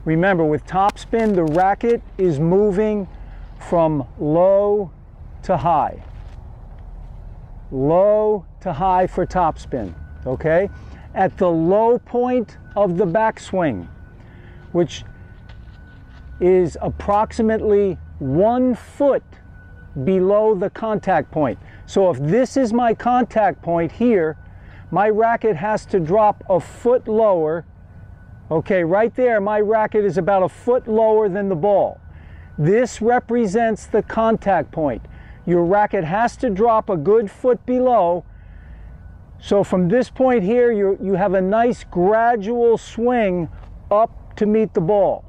Remember, with topspin, the racket is moving from low to high. Low to high for topspin, okay? At the low point of the backswing, which is approximately 1 foot below the contact point. So if this is my contact point here, my racket has to drop a foot lower. Okay, right there, my racket is about a foot lower than the ball. This represents the contact point. Your racket has to drop a good foot below. So from this point here, you have a nice gradual swing up to meet the ball.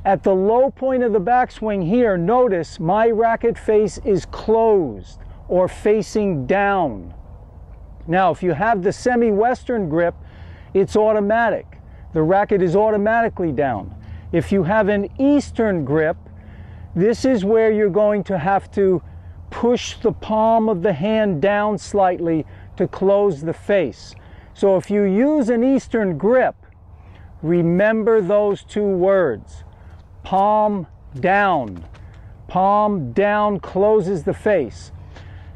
At the low point of the backswing here, notice my racket face is closed or facing down. Now, if you have the semi-western grip, it's automatic. The racket is automatically down. If you have an eastern grip, this is where you're going to have to push the palm of the hand down slightly to close the face. So if you use an eastern grip, remember those two words. Palm down. Palm down closes the face.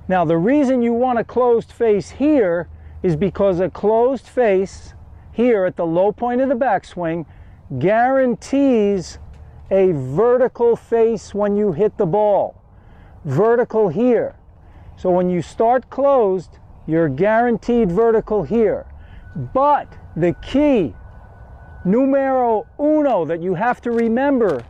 Now, the reason you want a closed face here is because a closed face here at the low point of the backswing guarantees a vertical face when you hit the ball. Vertical here. So when you start closed, you're guaranteed vertical here. But the key, numero uno, that you have to remember,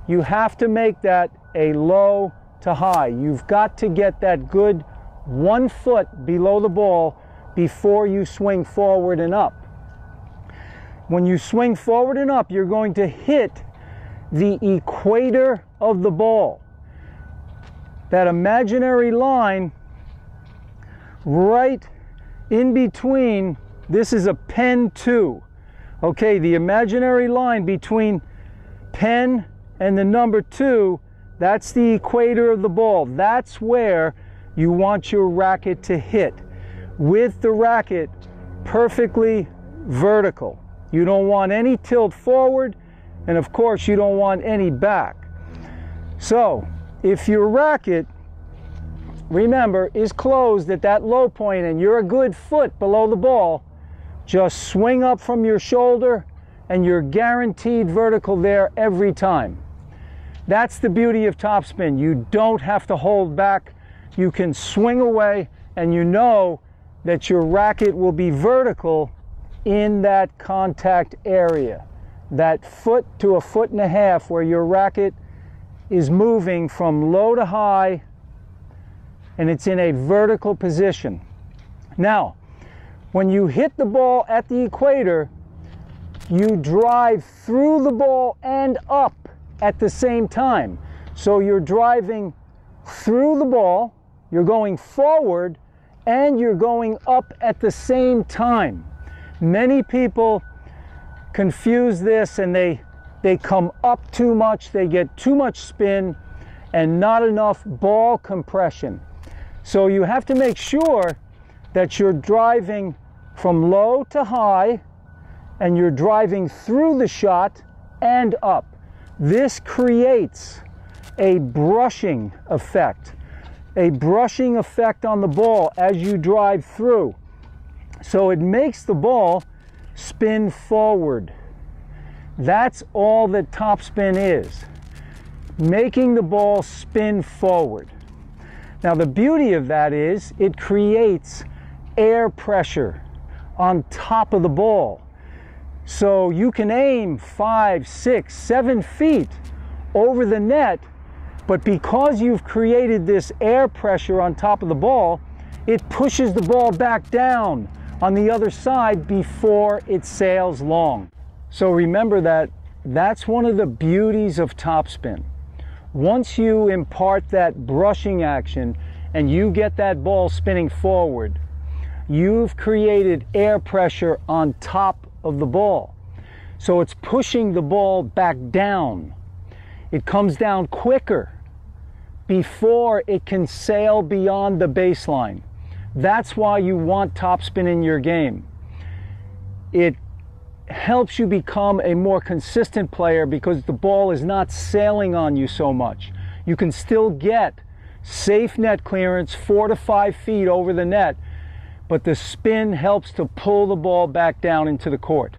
you have to make that a low to high. You've got to get that good 1 foot below the ball before you swing forward and up. When you swing forward and up, you're going to hit the equator of the ball. That imaginary line right in between, this is a pen 2. Okay, the imaginary line between pen and the number 2, that's the equator of the ball. That's where you want your racket to hit, with the racket perfectly vertical. You don't want any tilt forward, and of course you don't want any back. So if your racket, remember, is closed at that low point and you're a good foot below the ball, just swing up from your shoulder and you're guaranteed vertical there every time. That's the beauty of topspin. You don't have to hold back. You can swing away and you know that your racket will be vertical in that contact area. That foot to a foot and a half where your racket is moving from low to high and it's in a vertical position. Now, when you hit the ball at the equator, you drive through the ball and up at the same time. So you're driving through the ball, you're going forward, and you're going up at the same time. Many people confuse this and they come up too much, they get too much spin and not enough ball compression. So you have to make sure that you're driving from low to high and you're driving through the shot and up. This creates a brushing effect on the ball as you drive through. So it makes the ball spin forward. That's all that topspin is, making the ball spin forward. Now the beauty of that is it creates air pressure on top of the ball. So you can aim 5, 6, 7 feet over the net, but because you've created this air pressure on top of the ball, it pushes the ball back down on the other side before it sails long. So remember that that's one of the beauties of topspin. Once you impart that brushing action and you get that ball spinning forward, you've created air pressure on top of the ball. So it's pushing the ball back down. It comes down quicker before it can sail beyond the baseline. That's why you want topspin in your game. It helps you become a more consistent player because the ball is not sailing on you so much. You can still get safe net clearance 4 to 5 feet over the net, but the spin helps to pull the ball back down into the court.